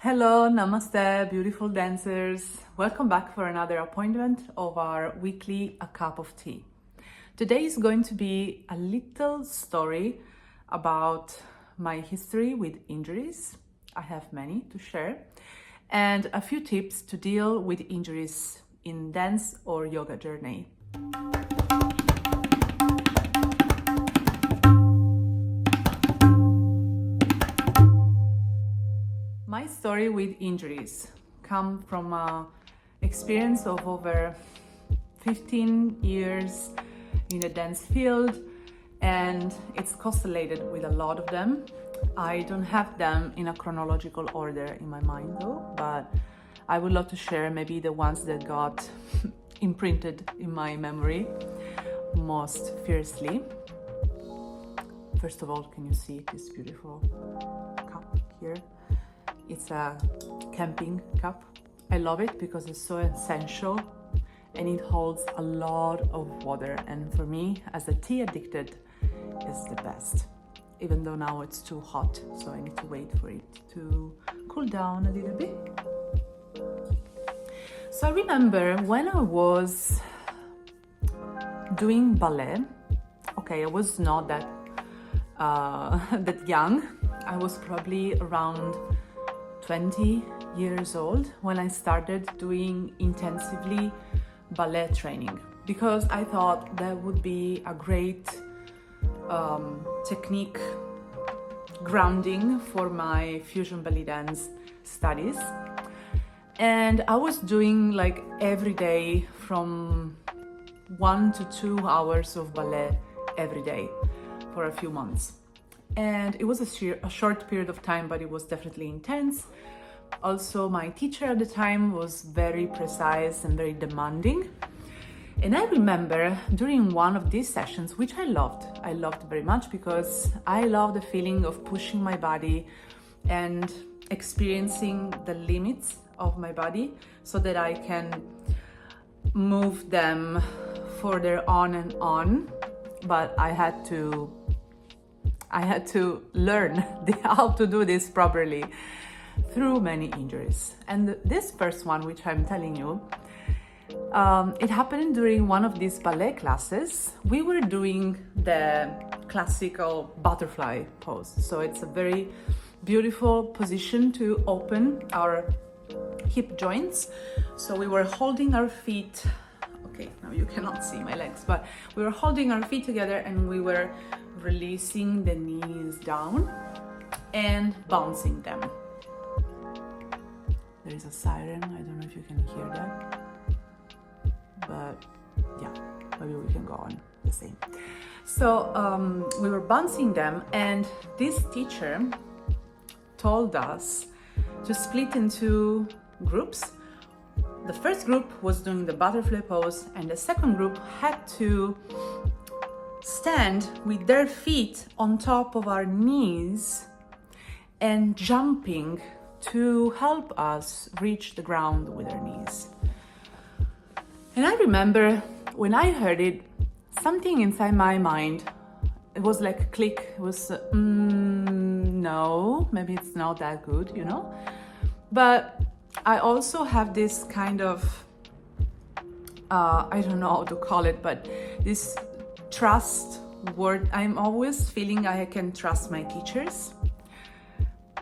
Hello, namaste, beautiful dancers. Welcome back for another appointment of our weekly A Cup of Tea. Today is going to be a little story about my history with injuries. I have many to share, and a few tips to deal with injuries in dance or yoga journey. My story with injuries come from an experience of over 15 years in the dance field, and it's constellated with a lot of them. I don't have them in a chronological order in my mind though, but I would love to share maybe the ones that got imprinted in my memory most fiercely. First of all, can you see this beautiful cup here? It's a camping cup. I love it because it's so essential and it holds a lot of water, and for me as a tea addicted it's the best, even though now it's too hot, so I need to wait for it to cool down a little bit. So I remember when I was doing ballet, I was not that that young. I was probably around 20 years old when I started doing intensively ballet training, because I thought that would be a great technique grounding for my fusion ballet dance studies. And I was doing like every day from 1 to 2 hours of ballet every day for a few months. And it was a short period of time, but it was definitely intense. Also, my teacher at the time was very precise and very demanding. And I remember during one of these sessions, which I loved very much, because I love the feeling of pushing my body and experiencing the limits of my body so that I can move them further on and on. But I had to learn how to do this properly through many injuries. And this first one, which I'm telling you, it happened during one of these ballet classes. We were doing the classical butterfly pose. So it's a very beautiful position to open our hip joints. So we were holding our feet. Okay, now you cannot see my legs, but we were holding our feet together and we were releasing the knees down and bouncing them. There is a siren, I don't know if you can hear that, but yeah, maybe we can go on the same. So we were bouncing them, and this teacher told us to split into groups. The first group was doing the butterfly pose, and the second group had to stand with their feet on top of our knees and jumping to help us reach the ground with our knees. And I remember when I heard it, something inside my mind, it was like a click. It was, no, maybe it's not that good, you know? But I also have this kind of, I don't know how to call it, but this trust word. I'm always feeling I can trust my teachers.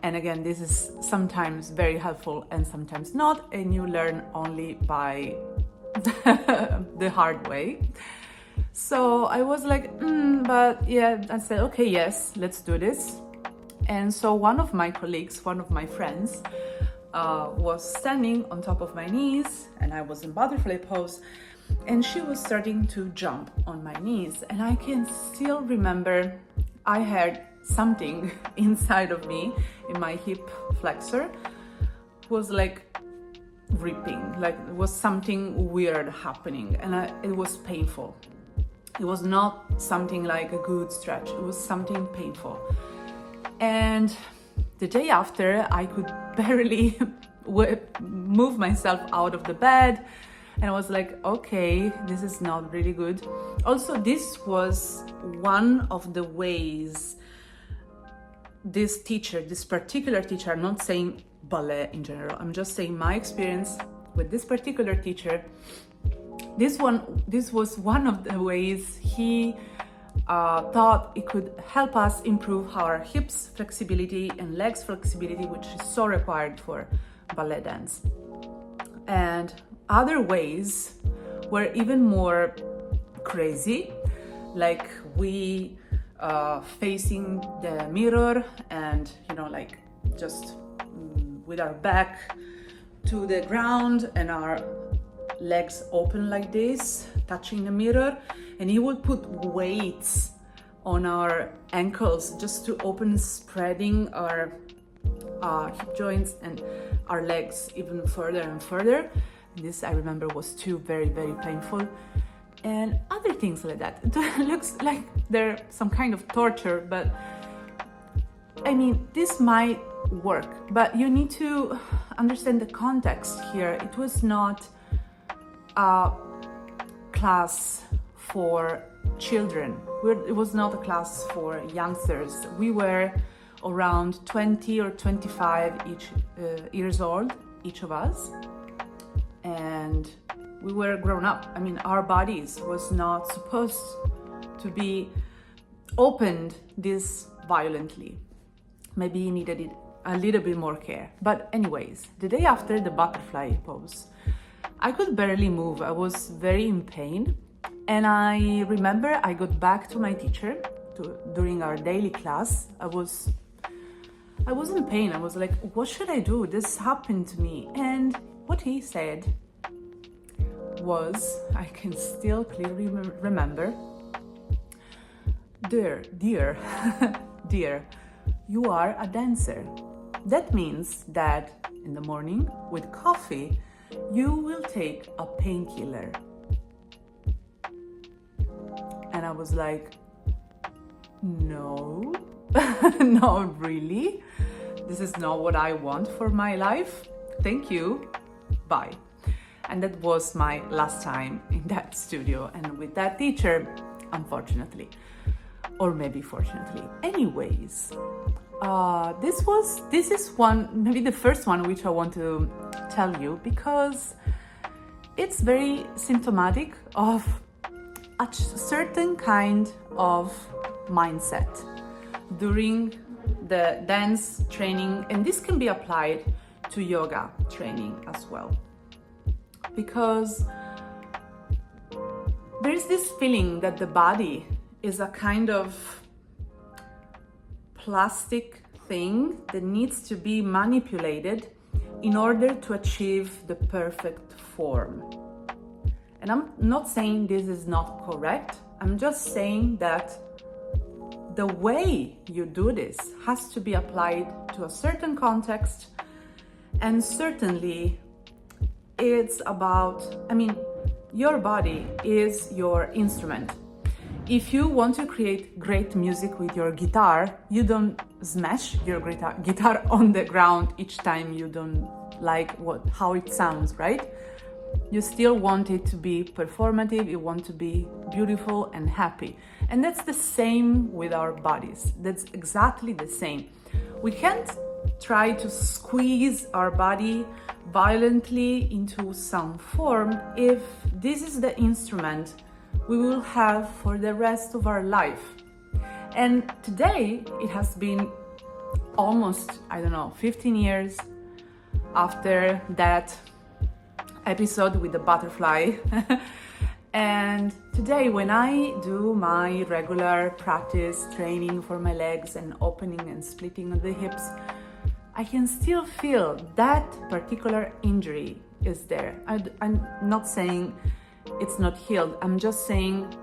And again, this is sometimes very helpful and sometimes not, and you learn only by the hard way. So I was like, but yeah, I said, okay, yes, let's do this. And so one of my colleagues, one of my friends, was standing on top of my knees, and I was in butterfly pose, and she was starting to jump on my knees. And I can still remember I heard something inside of me, in my hip flexor, was like ripping, like it was something weird happening, and it was painful. It was not something like a good stretch, it was something painful. And the day after, I could barely move myself out of the bed, and I was like, okay, this is not really good. Also, this was one of the ways this particular teacher, I'm not saying ballet in general. I'm just saying my experience with this particular teacher. This was one of the ways he thought it could help us improve our hips flexibility and legs flexibility, which is so required for ballet dance. And other ways were even more crazy, like we facing the mirror and, you know, like just with our back to the ground and our legs open like this, touching the mirror, and he would put weights on our ankles just to open, spreading our hip joints and our legs even further and further. This, I remember, was too very, very painful. And other things like that. It looks like they're some kind of torture, but I mean, this might work, but you need to understand the context here. It was not a class for children. It was not a class for youngsters. We were around 20 or 25 years old, each of us, and we were grown up. I mean, our bodies was not supposed to be opened this violently. Maybe he needed it a little bit more care. But anyways, the day after the butterfly pose, I could barely move. I was very in pain. And I remember I got back to my teacher during our daily class. I was in pain. I was like, what should I do? This happened to me. And what he said was, I can still clearly remember, dear, dear, you are a dancer. That means that in the morning with coffee, you will take a painkiller. And I was like, no, no, really? This is not what I want for my life. Thank you. Bye. And that was my last time in that studio and with that teacher, unfortunately, or maybe fortunately. Anyways, this is one, maybe the first one which I want to tell you, because it's very symptomatic of a certain kind of mindset during the dance training, and this can be applied to yoga training as well, because there is this feeling that the body is a kind of plastic thing that needs to be manipulated in order to achieve the perfect form. And I'm not saying this is not correct. I'm just saying that the way you do this has to be applied to a certain context, and certainly it's about, I mean, your body is your instrument. If you want to create great music with your guitar, you don't smash your guitar on the ground each time you don't like how it sounds, right? You still want it to be performative, you want to be beautiful and happy. And that's the same with our bodies. That's exactly the same. We can't try to squeeze our body violently into some form if this is the instrument we will have for the rest of our life. And today it has been almost, 15 years after that episode with the butterfly. And today when I do my regular practice training for my legs and opening and splitting of the hips, I can still feel that particular injury is there. I'm not saying it's not healed. I'm just saying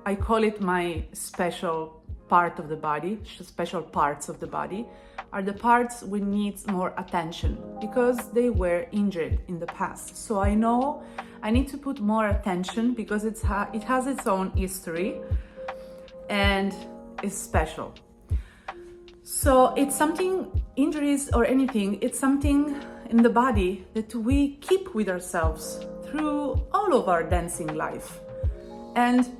I call it my special part of the body. Special parts of the body are the parts we need more attention because they were injured in the past. So I know I need to put more attention because it has its own history and it's special. So it's something, injuries or anything, it's something in the body that we keep with ourselves through all of our dancing life. And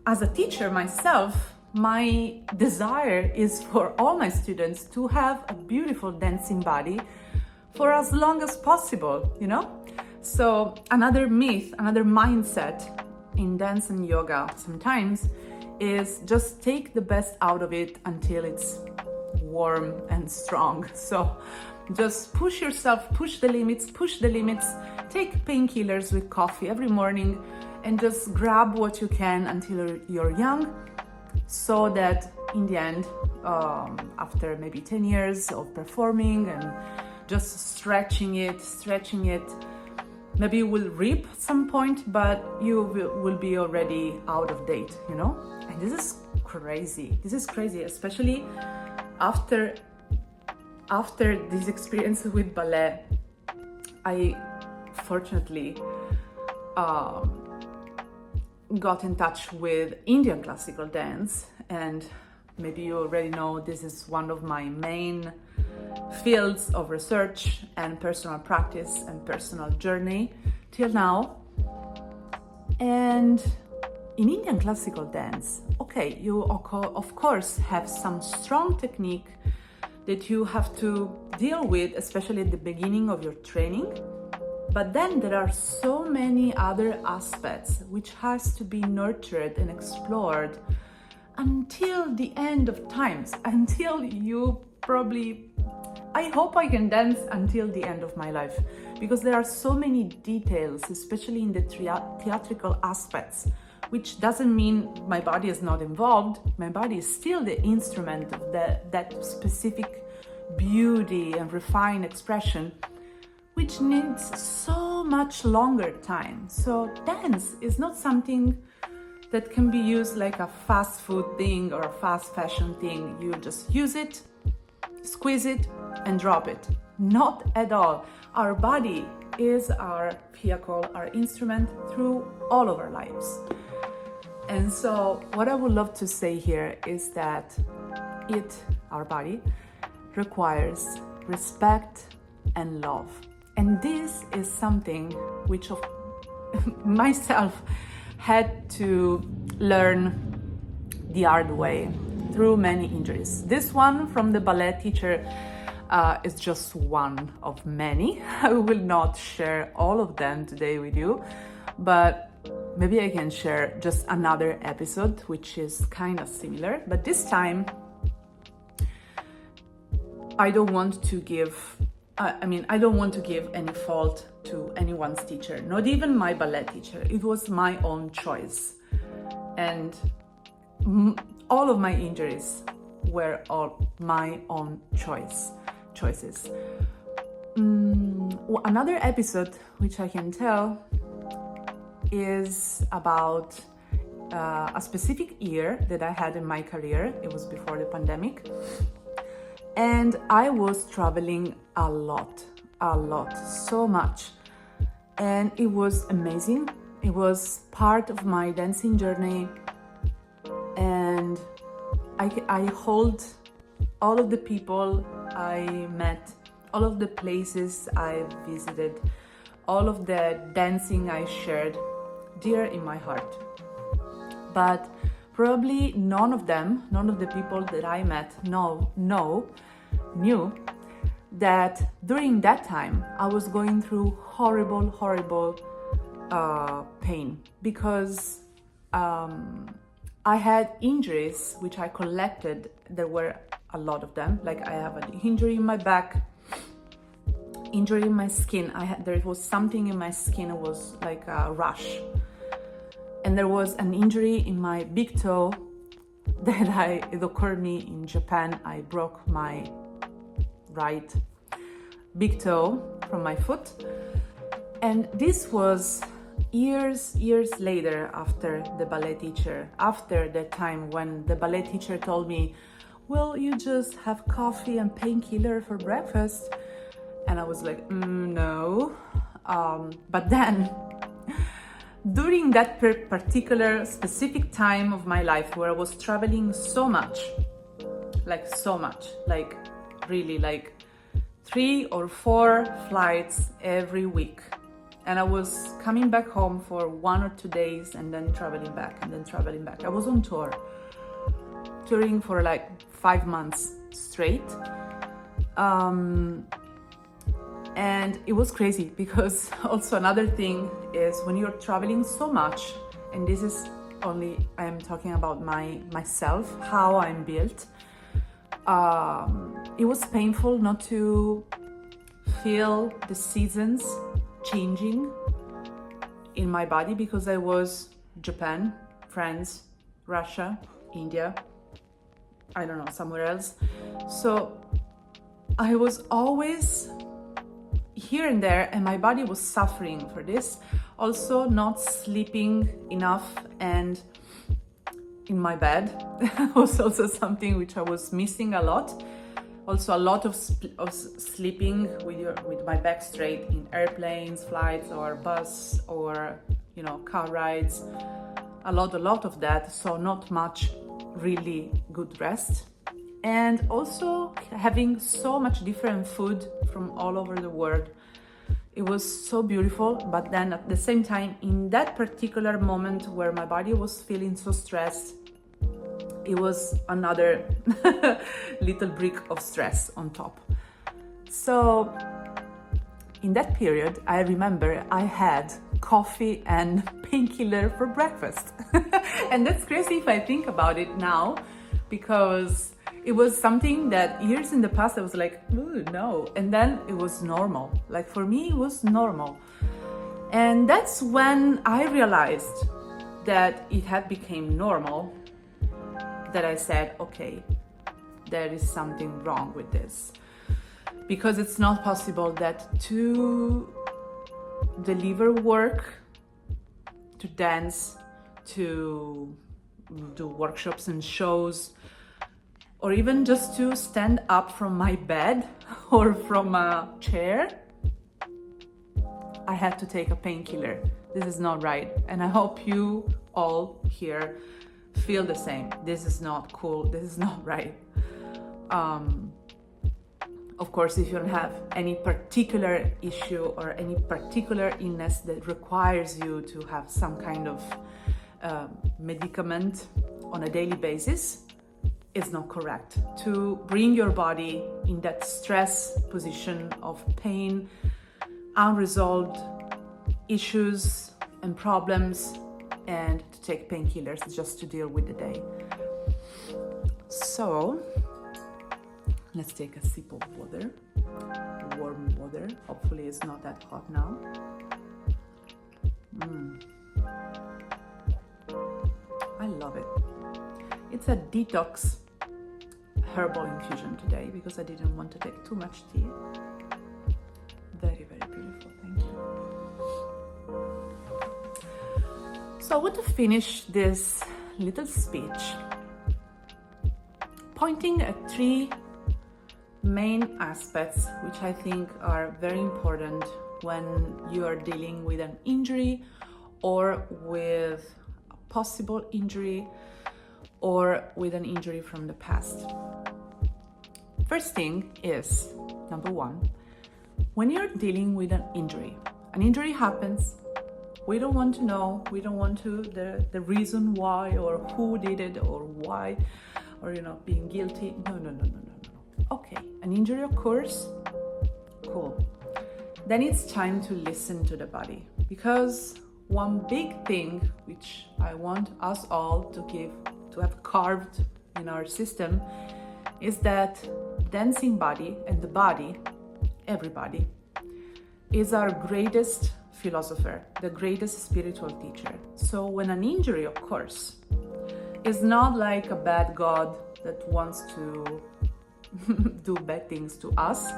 as a teacher myself, my desire is for all my students to have a beautiful dancing body for as long as possible, you know? So another myth, another mindset in dance and yoga sometimes is just take the best out of it until it's warm and strong. So just push yourself, push the limits, take painkillers with coffee every morning, and just grab what you can until you're young, so that in the end, after maybe 10 years of performing and just stretching it, maybe you will reap at some point, but you will be already out of date, you know? And this is crazy, especially after this experience with ballet. I fortunately got in touch with Indian classical dance, and maybe you already know this is one of my main fields of research and personal practice and personal journey till now. And in Indian classical dance, okay, you of course have some strong technique that you have to deal with, especially at the beginning of your training. But then there are so many other aspects which has to be nurtured and explored until the end of times, until you probably, I hope I can dance until the end of my life, because there are so many details, especially in the theatrical aspects, which doesn't mean my body is not involved. My body is still the instrument of that specific beauty and refined expression, which needs so much longer time. So dance is not something that can be used like a fast food thing or a fast fashion thing. You just use it, squeeze it, and drop it. Not at all. Our body is our vehicle, our instrument through all of our lives. And so what I would love to say here is that our body, requires respect and love. And this is something which of myself had to learn the hard way through many injuries. This one from the ballet teacher is just one of many. I will not share all of them today with you, but maybe I can share just another episode which is kind of similar. But this time, I don't want to give any fault to anyone's teacher, not even my ballet teacher. It was my own choice. And all of my injuries were all my own choices. Another episode which I can tell is about a specific year that I had in my career. It was before the pandemic. And I was traveling a lot, so much. And it was amazing. It was part of my dancing journey. And I hold all of the people I met, all of the places I visited, all of the dancing I shared dear in my heart. But probably none of the people that I met knew that during that time I was going through horrible pain, because I had injuries which I collected. There were a lot of them. Like I have an injury in my back, injury in my skin. There was something in my skin. It was like a rash. And there was an injury in my big toe it occurred me in Japan. I broke my right big toe from my foot. And this was years later, after the ballet teacher, after the time when the ballet teacher told me, well, you just have coffee and painkiller for breakfast. And I was like, no. But then, during that particular specific time of my life where I was traveling so much, like really like 3 or 4 flights every week. And I was coming back home for 1 or 2 days and then traveling back. I was on tour. touring for like 5 months straight. And it was crazy because also another thing is when you're traveling so much, and this is only, I'm talking about myself, how I'm built. It was painful not to feel the seasons changing in my body because I was Japan, France, Russia, India, I don't know, somewhere else. So I was always here and there, and my body was suffering for this. Also, not sleeping enough and in my bed was also something which I was missing a lot. Also, a lot of sleeping with my back straight in airplanes, flights, or bus, or car rides. A lot of that. So not much really good rest. And also having so much different food from all over the world. It was so beautiful, but then at the same time, in that particular moment where my body was feeling so stressed, it was another little brick of stress on top. So in that period, I remember I had coffee and painkiller for breakfast. And that's crazy if I think about it now, because it was something that years in the past I was like, ooh, no. And then it was normal. Like for me, it was normal. And that's when I realized that it had become normal, that I said, okay, there is something wrong with this. Because it's not possible that to deliver work, to dance, to do workshops and shows, or even just to stand up from my bed or from a chair, I had to take a painkiller. This is not right. And I hope you all here feel the same. This is not cool. This is not right. Of course, if you don't have any particular issue or any particular illness that requires you to have some kind of medicament on a daily basis, it's not correct to bring your body in that stress position of pain, unresolved issues and problems, and to take painkillers just to deal with the day. So let's take a sip of water, warm water. Hopefully it's not that hot now. I love it. It's a detox herbal infusion today because I didn't want to take too much tea. Very, very beautiful. Thank you. So I want to finish this little speech pointing at 3 main aspects which I think are very important when you are dealing with an injury or with a possible injury or with an injury from the past. First thing is, number 1, when you're dealing with an injury happens. We don't want to know, we don't want to the reason why or who did it or why, or being guilty. No. Okay, an injury occurs, cool. Then it's time to listen to the body, because one big thing which I want us all to have carved in our system is that dancing body and the body, everybody, is our greatest philosopher, the greatest spiritual teacher. So when an injury occurs, it's not like a bad God that wants to do bad things to us.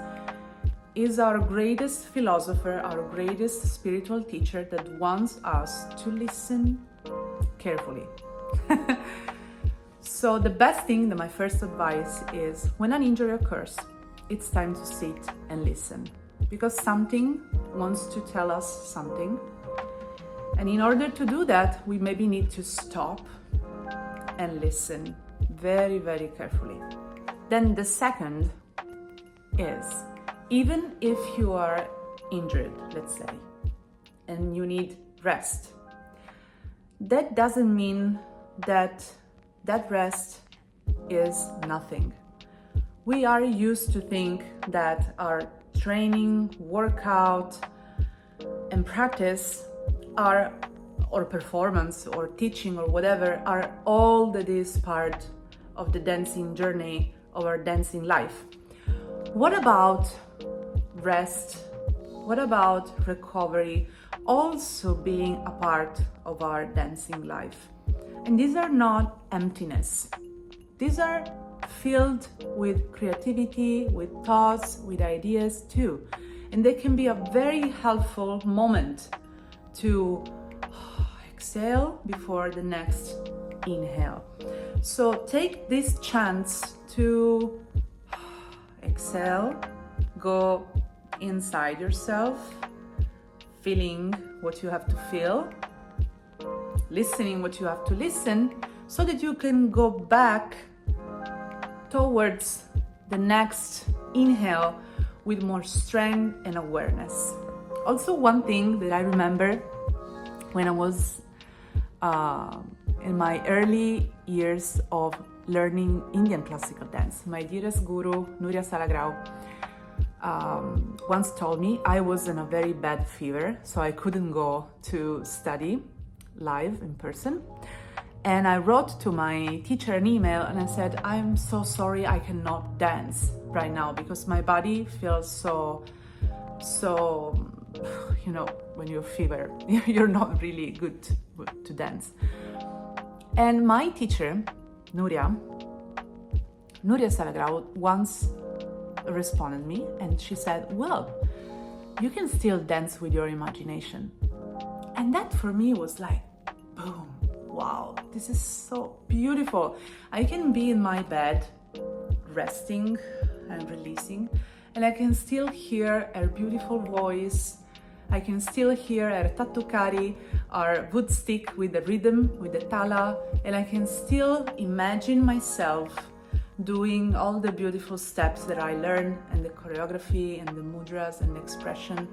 Is our greatest philosopher, our greatest spiritual teacher that wants us to listen carefully. So the best thing, my first advice is, when an injury occurs, it's time to sit and listen, because something wants to tell us something. And in order to do that, we maybe need to stop and listen very, very carefully. Then the second is, even if you are injured, let's say, and you need rest, that doesn't mean that rest is nothing. We are used to think that our training, workout, and practice are, or performance, or teaching, or whatever, are all that is part of the dancing journey, of our dancing life. What about rest? What about recovery also being a part of our dancing life? And these are not emptiness. These are filled with creativity, with thoughts, with ideas too. And they can be a very helpful moment to exhale before the next inhale. So take this chance to exhale, go inside yourself, feeling what you have to feel, listening what you have to listen, so that you can go back towards the next inhale with more strength and awareness. Also, one thing that I remember when I was in my early years of learning Indian classical dance, my dearest guru, Nuria Salagrau, once told me I was in a very bad fever, so I couldn't go to study live in person. And I wrote to my teacher an email and I said, I'm so sorry I cannot dance right now because my body feels so, you know, when you're fever, you're not really good to dance. And my teacher, Nuria Salagrau, once responded me and she said, well, you can still dance with your imagination. And that for me was like, boom, wow, this is so beautiful. I can be in my bed, resting and releasing, and I can still hear her beautiful voice. I can still hear her tattukari, our wood stick with the rhythm, with the tala, and I can still imagine myself doing all the beautiful steps that I learned, and the choreography and the mudras and the expression.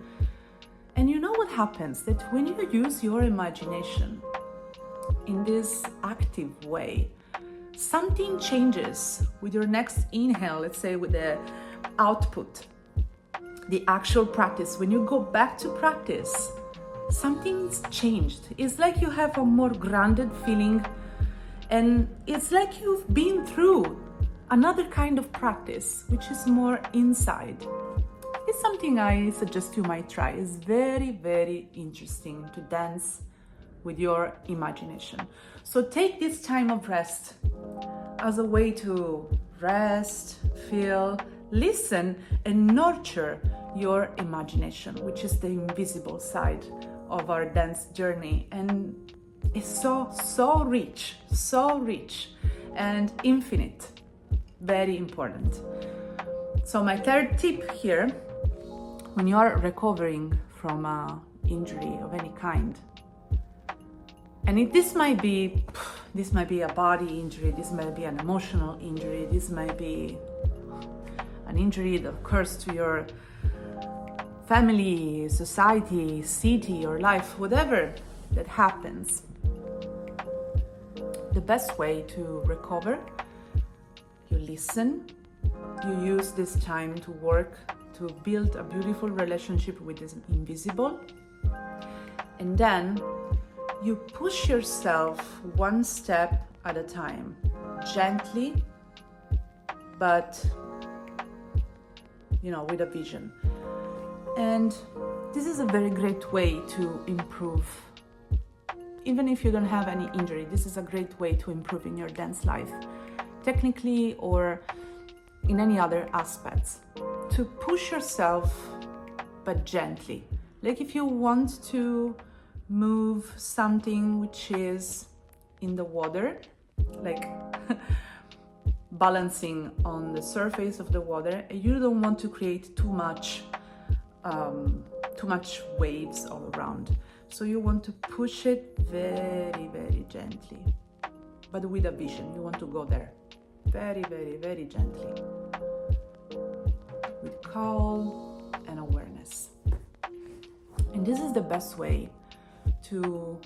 And you know what happens? That when you use your imagination in this active way, something changes with your next inhale, let's say with the output, the actual practice. When you go back to practice, something's changed. It's like you have a more grounded feeling, and it's like you've been through another kind of practice, which is more inside. It's something I suggest you might try. It's very, very interesting to dance with your imagination. So take this time of rest as a way to rest, feel, listen, and nurture your imagination, which is the invisible side of our dance journey. And it's so rich and infinite. Very important. So my third tip here, when you are recovering from an injury of any kind, and this might be a body injury, this might be an emotional injury, this might be an injury that occurs to your family, society, city, or life, whatever that happens. The best way to recover, you listen, you use this time to work to build a beautiful relationship with this invisible, and then you push yourself one step at a time, gently, but with a vision. And this is a very great way to improve. Even if you don't have any injury, this is a great way to improve in your dance life, technically or in any other aspects. To push yourself, but gently. Like if you want to move something which is in the water, like balancing on the surface of the water, you don't want to create too much waves all around. So you want to push it very, very gently, but with a vision. You want to go there very, very, very gently, with calm and awareness. And this is the best way to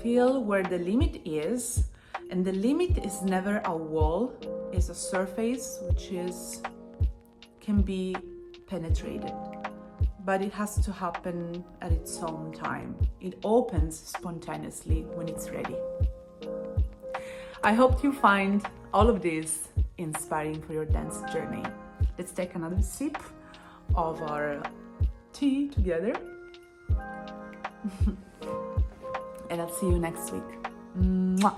feel where the limit is. And the limit is never a wall is a surface which can be penetrated, but it has to happen at its own time. It opens spontaneously when it's ready. I hope you find all of this inspiring for your dance journey. Let's take another sip of our tea together. And I'll see you next week. Mwah.